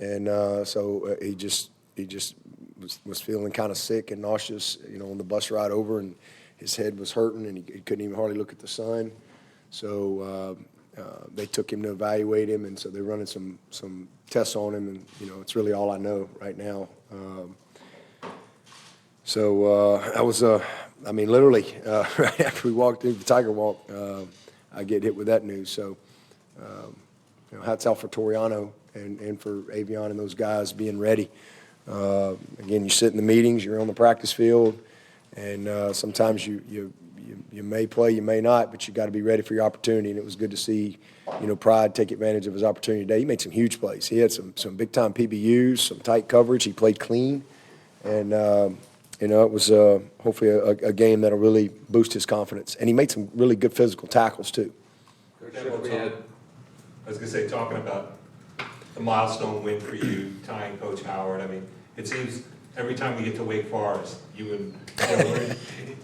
And so he just was feeling kind of sick and nauseous, on the bus ride over, and his head was hurting, and he couldn't even hardly look at the sun. So they took him to evaluate him, and so they're running some tests on him, and it's really all I know right now. I was, literally right after we walked through the Tiger Walk, I get hit with that news. So hats off for Toriano and for Avion and those guys being ready. Again, you sit in the meetings, you're on the practice field, and sometimes you may play, you may not, but you got to be ready for your opportunity. And it was good to see, Pride take advantage of his opportunity today. He made some huge plays. He had some big-time PBUs, some tight coverage. He played clean, and it was hopefully a game that'll really boost his confidence. And he made some really good physical tackles too. I was going to say, talking about the milestone win for you, tying Coach Howard. I mean, it seems every time we get to Wake Forest, your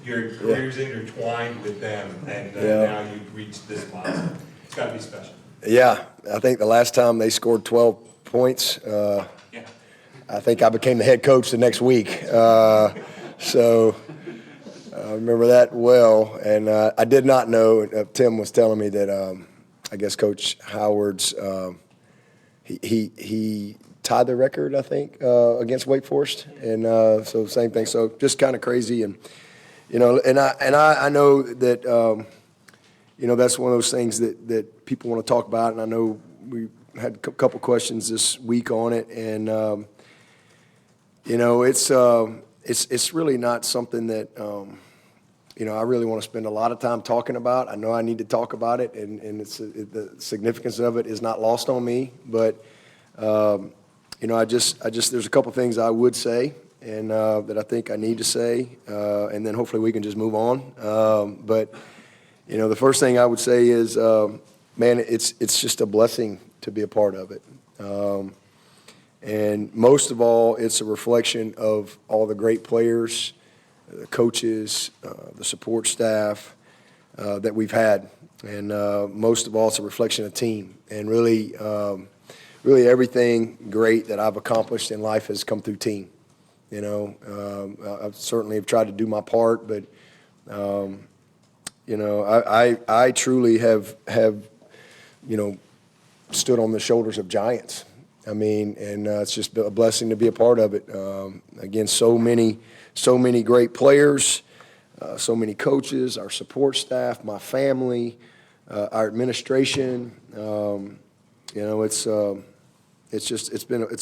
career's intertwined with them, and now you've reached this milestone. It's got to be special. Yeah, I think the last time they scored 12 points, I think I became the head coach the next week. So I remember that well, and I did not know. Tim was telling me that I guess Coach Howard's he tied the record, I think, against Wake Forest, and so same thing. So just kind of crazy, and and I know that that's one of those things that people want to talk about, and I know we had a couple questions this week on it, and it's really not something that I really want to spend a lot of time talking about. I know I need to talk about it, and the significance of it is not lost on me. But I just there's a couple things I would say, and that I think I need to say, and then hopefully we can just move on. But the first thing I would say is, man, it's just a blessing to be a part of it. And most of all, it's a reflection of all the great players, the coaches, the support staff that we've had. And most of all, it's a reflection of team. And really everything great that I've accomplished in life has come through team. I certainly have tried to do my part, but, I truly have stood on the shoulders of giants. I mean, and it's just a blessing to be a part of it. Again, so many great players, so many coaches, our support staff, my family, our administration. It's a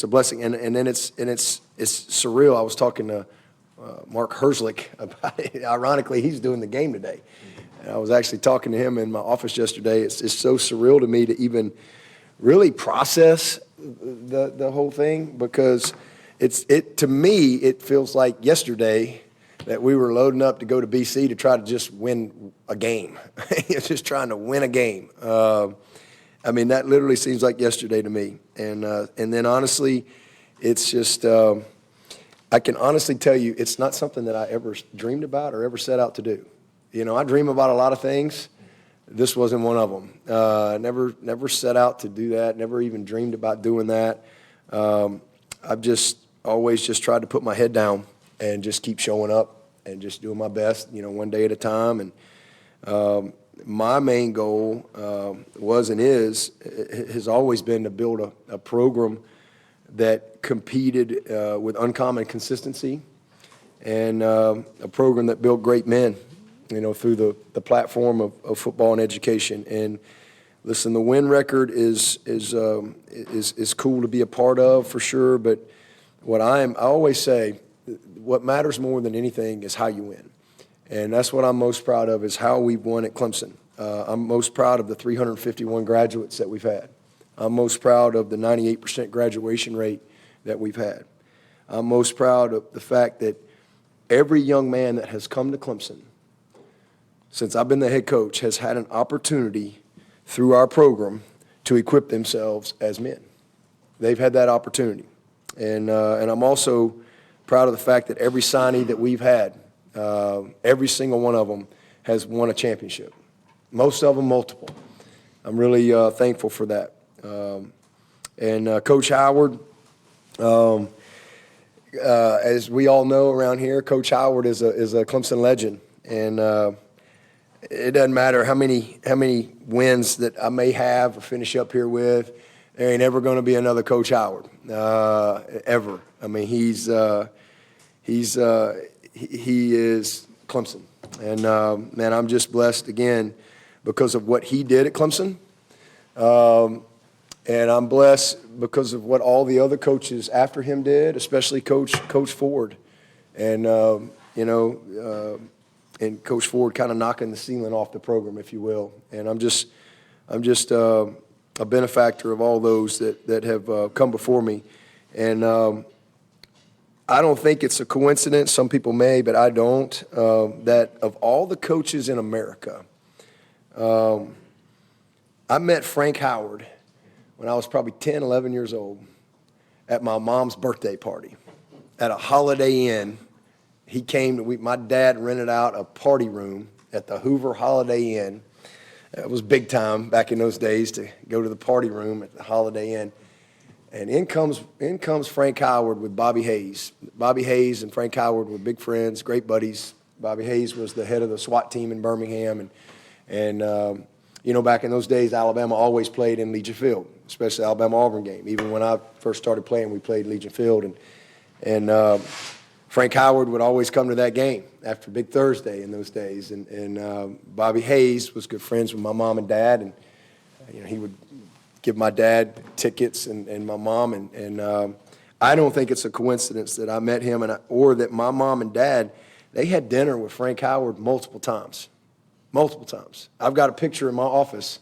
blessing, and then it's surreal. I was talking to Mark Herzlich about it. Ironically, he's doing the game today. And I was actually talking to him in my office yesterday. It's so surreal to me to even really process the whole thing, because to me it feels like yesterday that we were loading up to go to BC to try to just win a game. Just trying to win a game. That literally seems like yesterday to me. And then honestly, it's just I can honestly tell you it's not something that I ever dreamed about or ever set out to do. I dream about a lot of things. This wasn't one of them. Never set out to do that. Never even dreamed about doing that. I've just always just tried to put my head down and just keep showing up and just doing my best, one day at a time. And my main goal was and has always been to build a program that competed with uncommon consistency, and a program that built great men. Through the platform of football and education. And listen, the win record is cool to be a part of for sure. But I always say, what matters more than anything is how you win. And that's what I'm most proud of, is how we've won at Clemson. I'm most proud of the 351 graduates that we've had. I'm most proud of the 98% graduation rate that we've had. I'm most proud of the fact that every young man that has come to Clemson since I've been the head coach has had an opportunity through our program to equip themselves as men. They've had that opportunity. And I'm also proud of the fact that every signee that we've had, every single one of them has won a championship. Most of them multiple. I'm really thankful for that. And Coach Howard, As we all know around here, Coach Howard is a Clemson legend, and it doesn't matter how many wins that I may have or finish up here with. There ain't ever going to be another Coach Howard, ever. I mean, he is Clemson, and man, I'm just blessed again because of what he did at Clemson. And I'm blessed because of what all the other coaches after him did, especially Coach Ford. And, and Coach Ford kind of knocking the ceiling off the program, if you will. And I'm just a benefactor of all those that have come before me. And I don't think it's a coincidence. Some people may, but I don't, that of all the coaches in America, I met Frank Howard when I was probably 10, 11 years old at my mom's birthday party at a Holiday Inn. He came to, my dad rented out a party room at the Hoover Holiday Inn. It was big time back in those days to go to the party room at the Holiday Inn. And in comes Frank Howard with Bobby Hayes. Bobby Hayes and Frank Howard were big friends, great buddies. Bobby Hayes was the head of the SWAT team in Birmingham. And back in those days, Alabama always played in Legion Field, especially the Alabama-Auburn game. Even when I first started playing, we played Legion Field. And Frank Howard would always come to that game after Big Thursday in those days. And Bobby Hayes was good friends with my mom and dad. And he would give my dad tickets and my mom. And I don't think it's a coincidence that I met him or that my mom and dad, they had dinner with Frank Howard multiple times. Multiple times. I've got a picture in my office.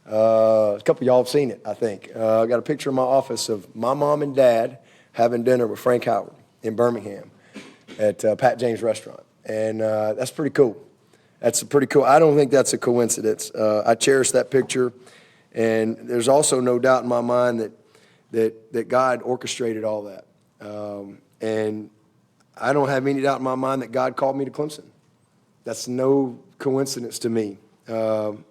A couple of y'all have seen it, I think. I've got a picture in my office of my mom and dad having dinner with Frank Howard in Birmingham at Pat James Restaurant. And that's pretty cool. That's pretty cool. I don't think that's a coincidence. I cherish that picture. And there's also no doubt in my mind that God orchestrated all that. And I don't have any doubt in my mind that God called me to Clemson. That's no coincidence to me. And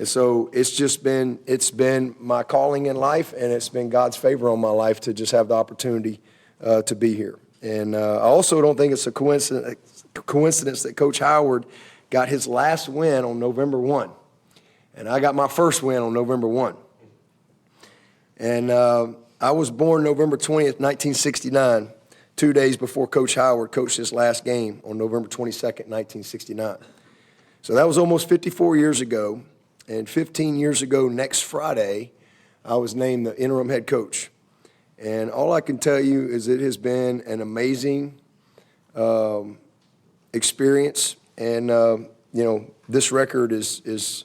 so it's been my calling in life, and it's been God's favor on my life to just have the opportunity to be here. And I also don't think it's a coincidence that Coach Howard got his last win on November 1. And I got my first win on November 1. And I was born November 20th, 1969, 2 days before Coach Howard coached his last game on November 22nd, 1969. So that was almost 54 years ago. And 15 years ago, next Friday, I was named the interim head coach. And all I can tell you is it has been an amazing experience. And, this record is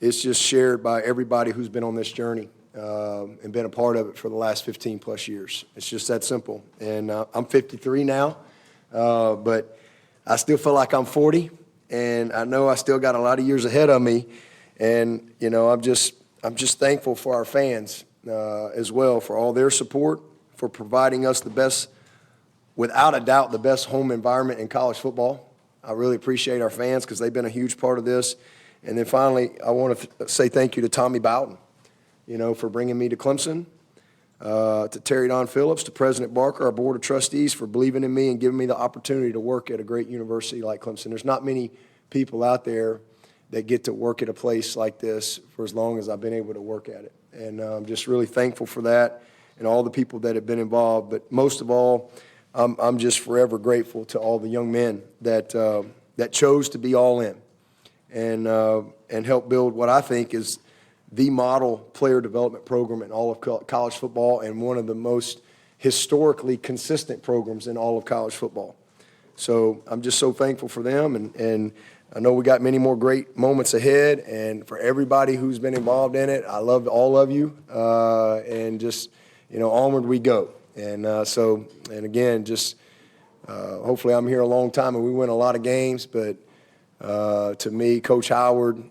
just shared by everybody who's been on this journey and been a part of it for the last 15 plus years. It's just that simple. And I'm 53 now, but I still feel like I'm 40, and I know I still got a lot of years ahead of me. And I'm just thankful for our fans as well, for all their support, for providing us the best, without a doubt, the best home environment in college football. I really appreciate our fans because they've been a huge part of this. And then finally, I want to say thank you to Tommy Bowden, for bringing me to Clemson, to Terry Don Phillips, to President Barker, our board of trustees, for believing in me and giving me the opportunity to work at a great university like Clemson. There's not many people out there that get to work at a place like this for as long as I've been able to work at it. And I'm just really thankful for that and all the people that have been involved. But most of all, I'm just forever grateful to all the young men that chose to be all in and help build what I think is the model player development program in all of college football and one of the most historically consistent programs in all of college football. So I'm just so thankful for them, and I know we got many more great moments ahead, and for everybody who's been involved in it, I love all of you, and just, onward we go. And and again, just hopefully I'm here a long time and we win a lot of games, but to me, Coach Howard,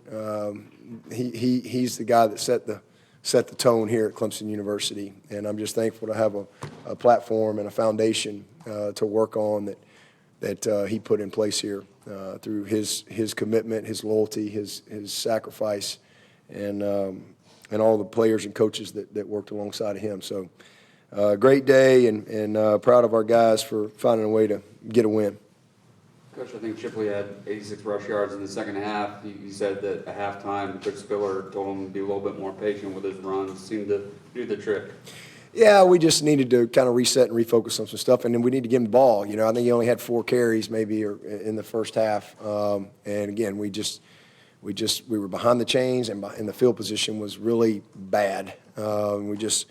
he's the guy that set the tone here at Clemson University, and I'm just thankful to have a platform and a foundation to work on that he put in place here through his commitment, his loyalty, his sacrifice, and all the players and coaches that worked alongside of him. So great day and proud of our guys for finding a way to get a win. Coach, I think Shipley had 86 rush yards in the second half. You said that at halftime, Coach Spiller told him to be a little bit more patient with his runs. Seemed to do the trick. Yeah, we just needed to kind of reset and refocus on some stuff, and then we need to give him the ball. I think he only had 4 carries maybe in the first half, and again, we were behind the chains, and the field position was really bad. We just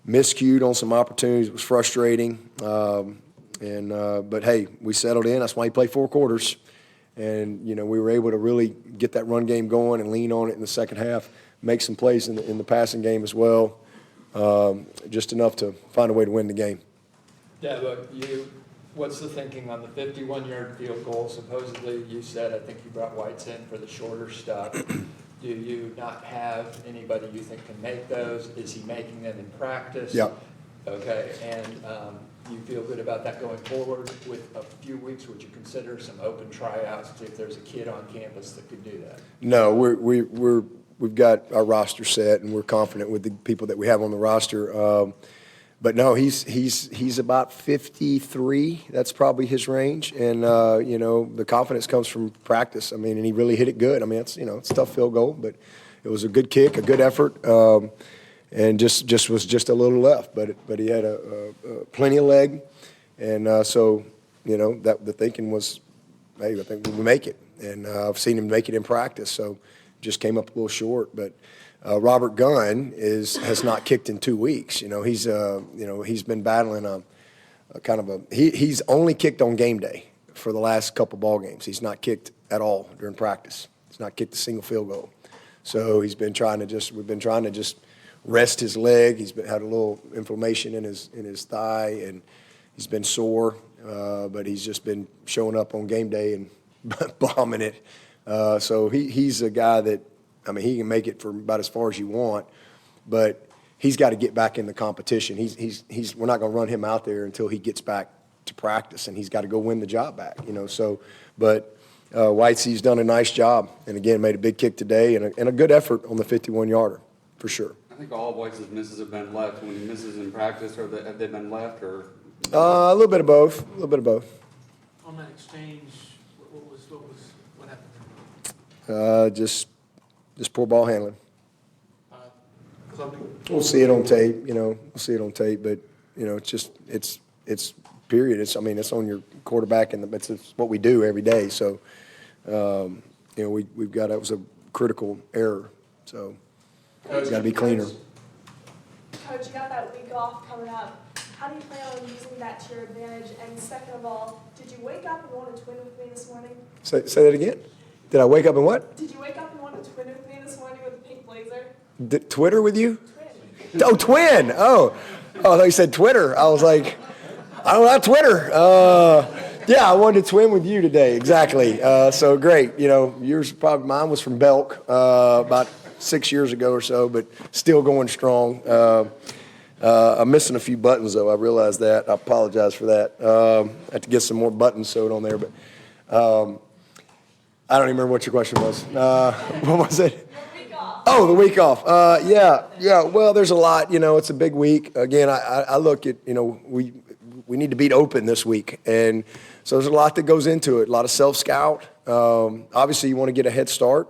miscued on some opportunities. It was frustrating. But hey, we settled in. That's why he played 4 quarters. And, we were able to really get that run game going and lean on it in the second half, make some plays in the passing game as well, just enough to find a way to win the game. Dabo, what's the thinking on the 51-yard field goal? Supposedly, you said, I think you brought Whites in for the shorter stuff. Do you not have anybody you think can make those? Is he making them in practice? Yeah. Okay, and you feel good about that going forward? With a few weeks, would you consider some open tryouts to see if there's a kid on campus that could do that? No, we've got our roster set, and we're confident with the people that we have on the roster. But no, he's about 53. That's probably his range, and the confidence comes from practice. And he really hit it good. It's it's a tough field goal, but it was a good kick, a good effort. And just was just a little left, but he had a plenty of leg, and so that the thinking was, hey, I think we make it, and I've seen him make it in practice, so just came up a little short. But Robert Gunn has not kicked in 2 weeks. He's been battling he's only kicked on game day for the last couple ball games. He's not kicked at all during practice. He's not kicked a single field goal, so we've been trying to just rest his leg. He's had a little inflammation in his thigh, and he's been sore, but he's just been showing up on game day and bombing it. So he's a guy that, he can make it for about as far as you want, but he's got to get back in the competition. We're not going to run him out there until he gets back to practice, and he's got to go win the job back. But Whitesey's done a nice job, and again made a big kick today and a good effort on the 51-yarder for sure. I think all of White's misses have been left. When he misses in practice, or have they been left, or? A little bit of both. A little bit of both. On that exchange, what happened? Just poor ball handling. Something. We'll see it on tape. We'll see it on tape. But it's period. It's on your quarterback, and it's what we do every day. So we've got, that was a critical error. So. It's got to be cleaner. Coach, you got that week off coming up. How do you plan on using that to your advantage? And second of all, did you wake up and want to twin with me this morning? Say that again? Did I wake up and what? Did you wake up and want to twin with me this morning with a pink blazer? Twitter with you? Twin. Oh, twin. Oh, I thought you said Twitter. I was like, I don't have Twitter. Yeah, I wanted to twin with you today. Exactly. So great. Mine was from Belk about 6 years ago or so, but still going strong. I'm missing a few buttons, though. I realize that. I apologize for that. I have to get some more buttons sewed on there, but I don't even remember what your question was. What was it? Your week off. Oh, the week off. Yeah. Well, there's a lot. It's a big week. Again, I look at, we need to beat Open this week, and so there's a lot that goes into it. A lot of self-scout. Obviously, you want to get a head start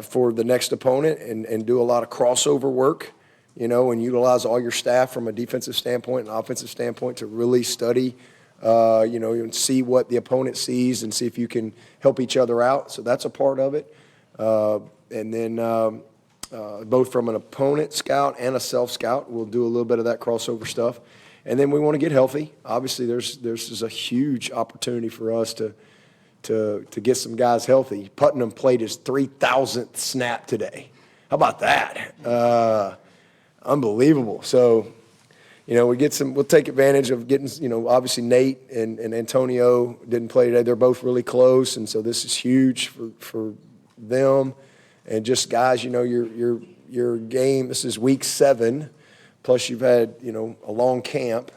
for the next opponent and do a lot of crossover work, and utilize all your staff from a defensive standpoint and offensive standpoint to really study, and see what the opponent sees and see if you can help each other out. So that's a part of it. And then both from an opponent scout and a self-scout, we'll do a little bit of that crossover stuff. And then we want to get healthy. Obviously, there's a huge opportunity for us to get some guys healthy. Putnam played his 3,000th snap today. How about that? Unbelievable. So, we'll take advantage of getting, obviously Nate and Antonio didn't play today. They're both really close, and so this is huge for them. And just guys, your game, this is week 7, plus you've had, a long camp.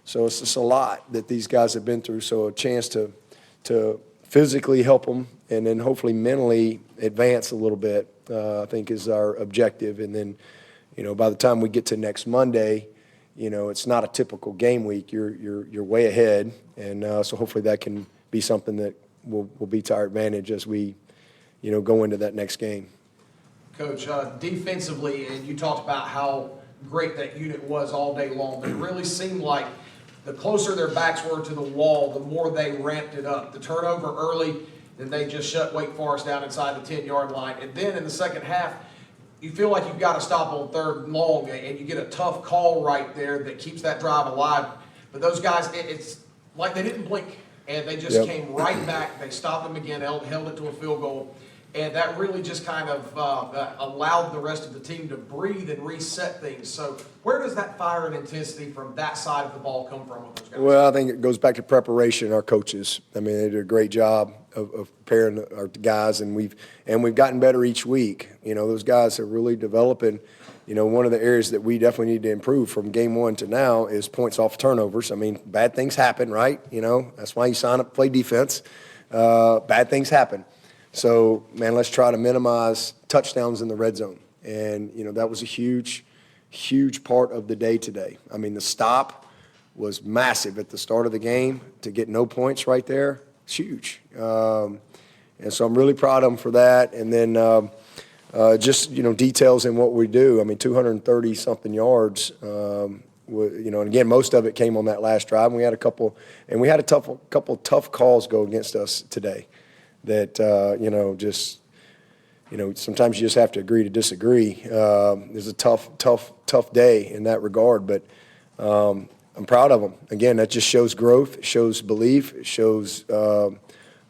So it's just a lot that these guys have been through. So a chance to physically help them and then hopefully mentally advance a little bit, I think is our objective. And then, by the time we get to next Monday, it's not a typical game week. You're way ahead, and so hopefully that can be something that will be to our advantage as we, go into that next game. Coach, defensively, and you talked about how great that unit was all day long, but it really seemed like the closer their backs were to the wall, the more they ramped it up. The turnover early, then they just shut Wake Forest down inside the 10-yard line. And then in the second half, you feel like you've got to stop on third and long, and you get a tough call right there that keeps that drive alive. But those guys, it's like they didn't blink, and they just came right back. They stopped them again, held it to a field goal. And that really just kind of allowed the rest of the team to breathe and reset things. So where does that fire and intensity from that side of the ball come from with those guys? Well, I think it goes back to preparation. Our coaches, I mean, they did a great job of preparing our guys, and we've gotten better each week. Those guys are really developing. One of the areas that we definitely need to improve from game one to now is points off turnovers. I mean, bad things happen, right? That's why you sign up to play defense. Bad things happen. So, man, let's try to minimize touchdowns in the red zone. And, that was a huge, huge part of the day today. I mean, the stop was massive at the start of the game. To get no points right there, it's huge. And so I'm really proud of them for that. And then just, details in what we do. I mean, 230-something yards. And again, most of it came on that last drive. And we had a couple tough calls go against us today. That, sometimes you just have to agree to disagree. It's a tough day in that regard, but I'm proud of them. Again, that just shows growth, it shows belief, it shows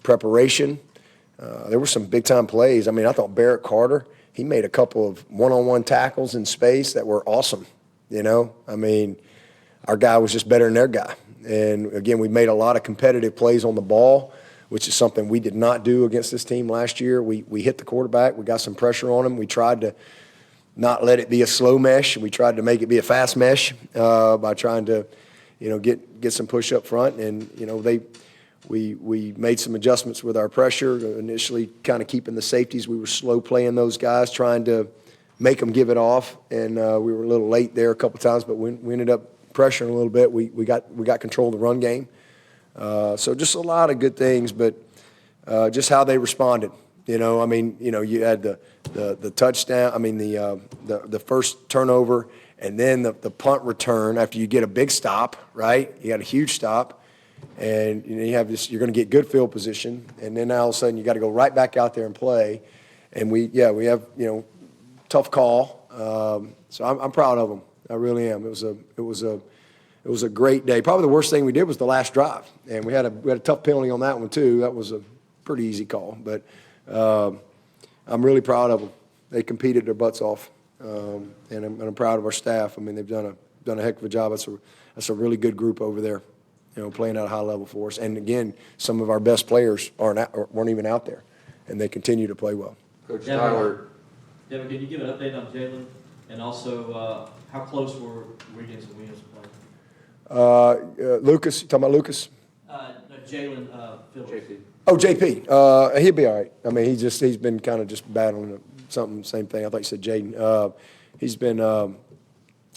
preparation. There were some big-time plays. I mean, I thought Barrett Carter, he made a couple of one-on-one tackles in space that were awesome, I mean, our guy was just better than their guy. And, again, we made a lot of competitive plays on the ball, which is something we did not do against this team last year. We hit the quarterback. We got some pressure on him. We tried to not let it be a slow mesh. We tried to make it be a fast mesh by trying to, get some push up front. And, we made some adjustments with our pressure, initially kind of keeping the safeties. We were slow playing those guys, trying to make them give it off. And we were a little late there a couple times, but we ended up pressuring a little bit. We got control of the run game. So just a lot of good things, but just how they responded. You had the touchdown. I mean, the first turnover, and then the punt return after you get a big stop, right? You got a huge stop, and you have this. You're going to get good field position, and then all of a sudden you got to go right back out there and play. And we have tough call. So I'm proud of them. I really am. It was a great day. Probably the worst thing we did was the last drive, and we had a tough penalty on that one too. That was a pretty easy call, but I'm really proud of them. They competed their butts off, and I'm proud of our staff. I mean, they've done a heck of a job. That's a really good group over there, playing at a high level for us. And again, some of our best players weren't even out there, and they continue to play well. Coach Tyler. Devin, can you give an update on Jalen, and also how close were Wiggins and Williams playing? Lucas, you talking about Lucas? No, Jalen Phillips. JP. Oh, JP. He'll be all right. I mean, he's been kind of just battling something, same thing. I thought you said Jaden. He's been,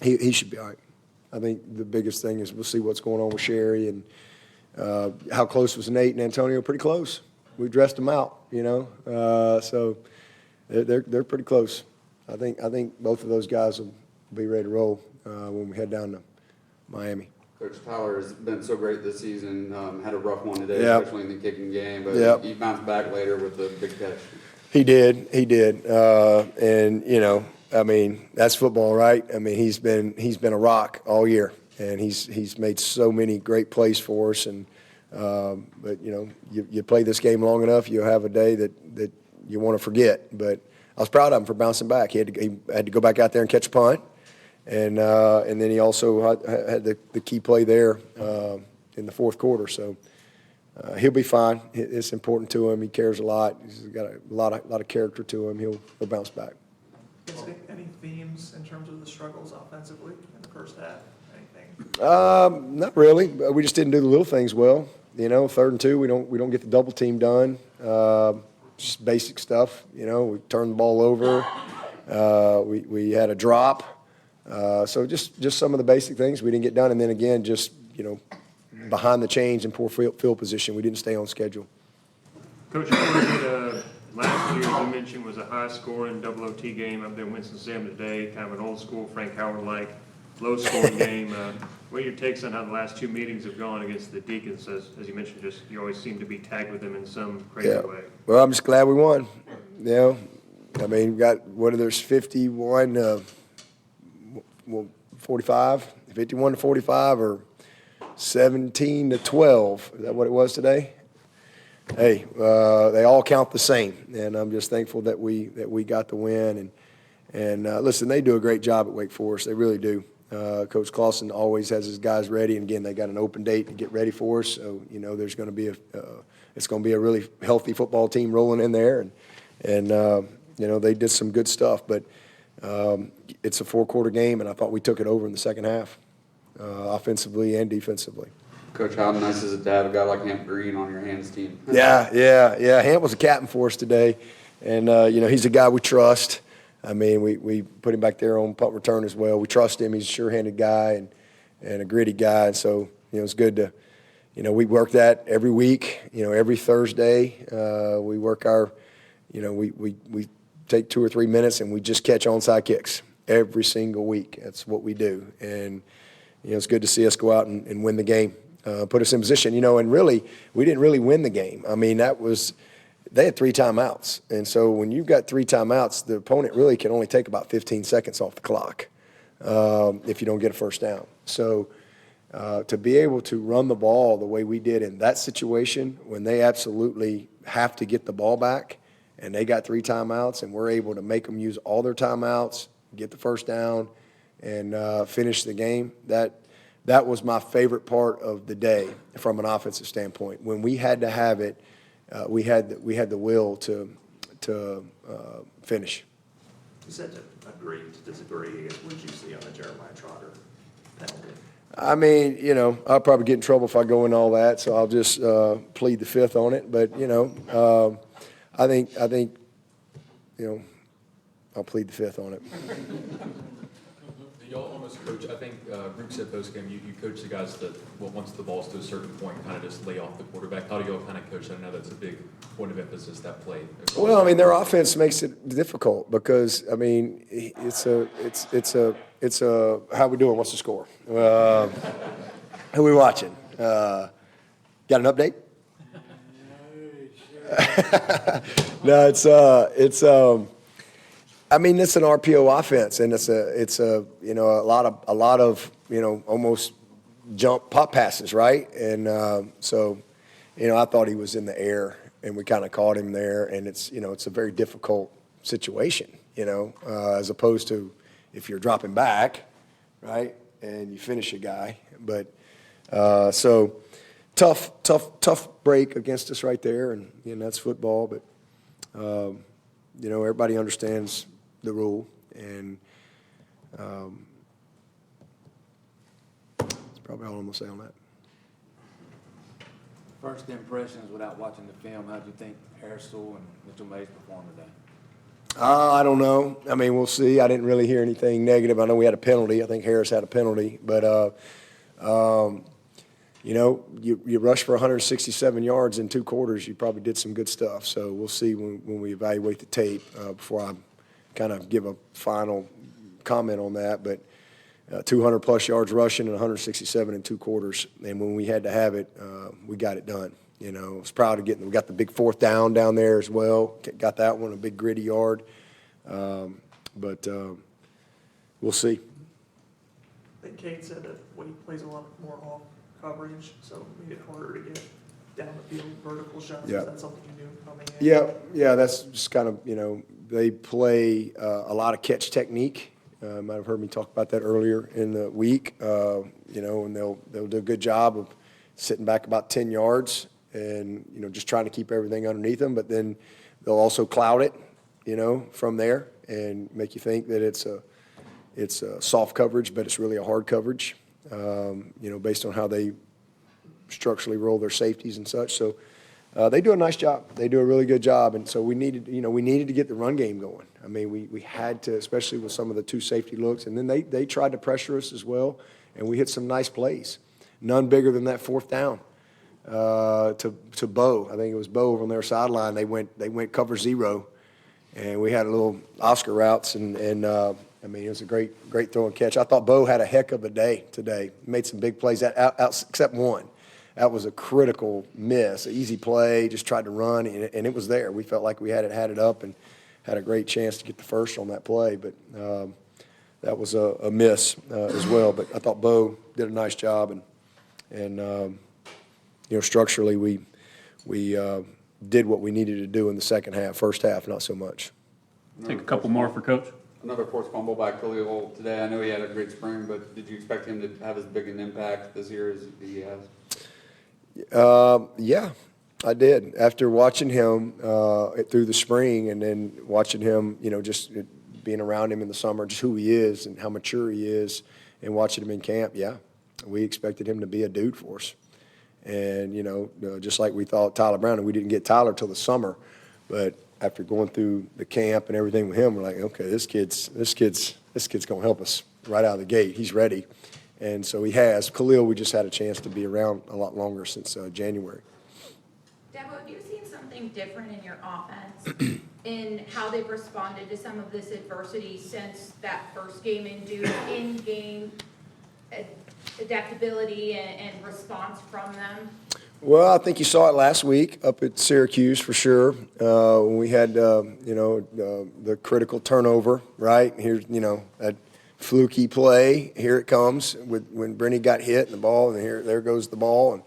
he should be all right. I think the biggest thing is we'll see what's going on with Sherry and how close was Nate and Antonio? Pretty close. We dressed them out, so they're pretty close. I think both of those guys will be ready to roll when we head down to Miami. Coach Tyler has been so great this season. Had a rough one today, Yep. especially in the kicking game, but Yep. he bounced back later with the big catch. He did. And I mean, that's football, right? I mean, he's been a rock all year, and he's made so many great plays for us. And but you play this game long enough, you'll have a day that you want to forget. But I was proud of him for bouncing back. He had to go back out there and catch a punt, and then he also had the key play there in the fourth quarter. So he'll be fine. It's important to him. He cares a lot. He's got a lot of character to him. He'll bounce back. Is there any themes in terms of the struggles offensively in the first half? Anything? Not really. We just didn't do the little things well. 3rd and 2, we don't get the double team done. Just basic stuff. We turned the ball over. We had a drop. So just some of the basic things we didn't get done. And then again, just, behind the chains and poor field position, we didn't stay on schedule. Coach, last year, you mentioned, was a high-scoring double OT game up there in Winston-Salem today, kind of an old-school Frank Howard-like, low-scoring game. What are your takes on how the last 2 meetings have gone against the Deacons? As you mentioned, just you always seem to be tagged with them in some crazy way. Well, I'm just glad we won. We got, there's 51, 45, 51 to 45, or 17 to 12. Is that what it was today? Hey, they all count the same, and I'm just thankful that we got the win. And listen, they do a great job at Wake Forest. They really do. Coach Clausen always has his guys ready, and again, they got an open date to get ready for us. So there's going to be it's going to be a really healthy football team rolling in there, and they did some good stuff. But it's a 4-quarter game, and I thought we took it over in the second half, offensively and defensively. Coach, how nice is it to have a guy like Hamp Green on your hands team? Yeah. Hamp was a captain for us today, and he's a guy we trust. I mean, we put him back there on punt return as well. We trust him. He's a sure-handed guy and a gritty guy. And so, it's good to, we work that every week. Every Thursday, we work our, we take 2 or 3 minutes and we just catch onside kicks every single week. That's what we do. And, it's good to see us go out and win the game, put us in position. And really, we didn't really win the game. I mean, they had 3 timeouts. And so when you've got 3 timeouts, the opponent really can only take about 15 seconds off the clock if you don't get a first down. So to be able to run the ball the way we did in that situation, when they absolutely have to get the ball back and they got 3 timeouts and we're able to make them use all their timeouts, get the first down, and finish the game, that was my favorite part of the day from an offensive standpoint. When we had to have it, we had the will to finish. You said to agree to disagree. I guess what did you see on the Jeremiah Trotter penalty? I mean, I'll probably get in trouble if I go into all that, so I'll just plead the fifth on it. But I think I'll plead the fifth on it. Y'all almost coach, I think Rook said postgame, you coach the guys that, once the ball's to a certain point, kind of just lay off the quarterback. How do y'all kind of coach that? I know that's a big point of emphasis, that play. Well, I mean, their offense makes it difficult because, I mean, it's a how we doing? What's the score? Who we watching? Got an update? No, I mean, it's an RPO offense, and it's a a lot of almost jump pop passes, right? And so I thought he was in the air, and we kind of caught him there, and it's a very difficult situation, as opposed to if you're dropping back, right, and you finish a guy. But so tough break against us right there, and that's football, but everybody understands the rule, and that's probably all I'm going to say on that. First impressions without watching the film, how do you think Harrisville and Mitchell Mays performed today? I don't know. I mean, we'll see. I didn't really hear anything negative. I know we had a penalty. I think Harris had a penalty. But, you rushed for 167 yards in 2 quarters. You probably did some good stuff. So we'll see when we evaluate the tape before I kind of give a final comment on that. But 200-plus yards rushing and 167 in 2 quarters. And when we had to have it, we got it done. I was proud of getting – we got the big 4th down there as well. Got that one, a big gritty yard. But we'll see. I think Kate said that Wade plays a lot more off coverage, so it made it harder to get down the field vertical shots. Yeah. Is that something you knew coming in? Yeah, that's just kind of, they play a lot of catch technique. You might have heard me talk about that earlier in the week, and they'll do a good job of sitting back about 10 yards and, just trying to keep everything underneath them. But then they'll also cloud it, from there and make you think that it's a soft coverage, but it's really a hard coverage, based on how they structurally roll their safeties and such. So they do a nice job. They do a really good job, and so we needed to get the run game going. I mean, we had to, especially with some of the two safety looks, and then they tried to pressure us as well, and we hit some nice plays. None bigger than that fourth down to Bo. I think it was Bo over on their sideline. They went cover zero, and we had a little Oscar routes, and I mean, it was a great throw and catch. I thought Bo had a heck of a day today. Made some big plays, except one. That was a critical miss, an easy play, just tried to run, and it was there. We felt like we had it up and had a great chance to get the first on that play, but that was a miss as well. But I thought Bo did a nice job, and structurally we did what we needed to do in the second half. First half, not so much. Take a couple more for Coach. Another forced fumble by Khalil today. I know he had a great spring, but did you expect him to have as big an impact this year as he has? Yeah, I did. After watching him through the spring and then watching him, just being around him in the summer, just who he is and how mature he is, and watching him in camp, yeah, we expected him to be a dude for us. And, just like we thought Tyler Brown, and we didn't get Tyler till the summer, but after going through the camp and everything with him, we're like, okay, this kid's going to help us right out of the gate. He's ready. And so he has. Khalil, we just had a chance to be around a lot longer since January. Dabo, have you seen something different in your offense in how they've responded to some of this adversity since that first game in Duke, in-game adaptability and response from them? Well, I think you saw it last week up at Syracuse for sure. When we had, the critical turnover, right? Here's, that fluky play. Here it comes when Brenny got hit and the ball, and there goes the ball.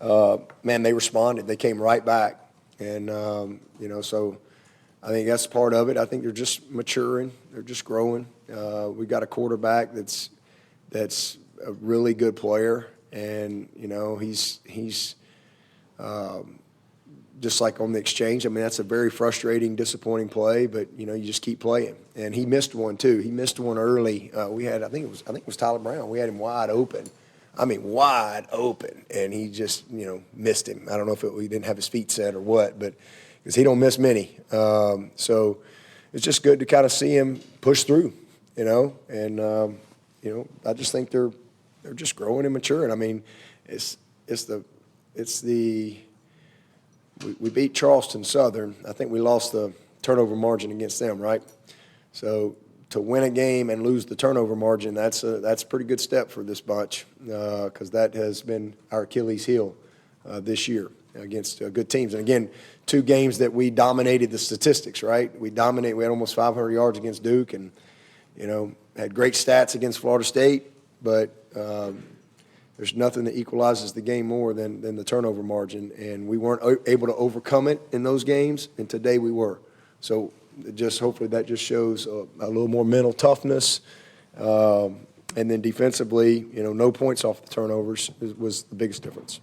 And, man, they responded. They came right back. And, so I think that's part of it. I think they're just maturing. They're just growing. We got a quarterback that's a really good player. And, he's just like on the exchange. I mean, that's a very frustrating, disappointing play, but, you just keep playing. And he missed one, too. He missed one early. We had, I think it was Tyler Brown. We had him wide open. I mean, wide open. And he just, missed him. I don't know if he didn't have his feet set or what, but because he don't miss many. So it's just good to kind of see him push through, and, I just think they're just growing and maturing. I mean, we beat Charleston Southern. I think we lost the turnover margin against them, right? So to win a game and lose the turnover margin, that's a pretty good step for this bunch, because that has been our Achilles heel this year against good teams. And again, two games that we dominated the statistics, right? We had almost 500 yards against Duke, and had great stats against Florida State, but there's nothing that equalizes the game more than the turnover margin, and we weren't able to overcome it in those games, and today we were. So hopefully that just shows a little more mental toughness, and then defensively, no points off the turnovers was the biggest difference.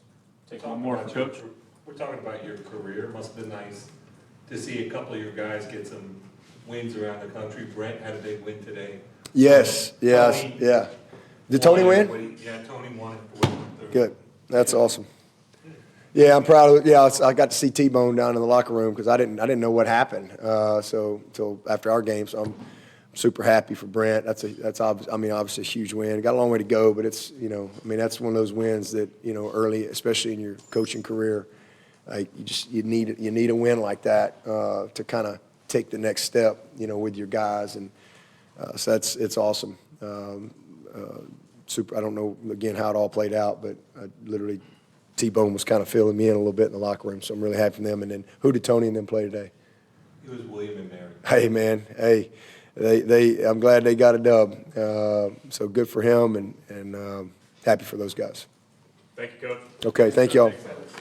Take one more for Coach. We're talking about your career. It must have been nice to see a couple of your guys get some wins around the country. Brent had a big win today. Yes, Tony yeah. Did Tony win? Yeah, Tony won it. Good. That's awesome. Yeah, I'm proud of it. Yeah, I got to see T-Bone down in the locker room because I didn't know what happened. So till after our game, so I'm super happy for Brent. That's obviously a huge win. Got a long way to go, but it's that's one of those wins that early, especially in your coaching career, like you need a win like that to kind of take the next step with your guys, and so it's awesome. Super. I don't know again how it all played out, but literally T-Bone was kind of filling me in a little bit in the locker room, so I'm really happy for them. And then who did Tony and them play today? It was William and Mary. Hey man, hey, I'm glad they got a dub. So good for him, and happy for those guys. Thank you, Coach. Okay, thank y'all. Thanks, Alex.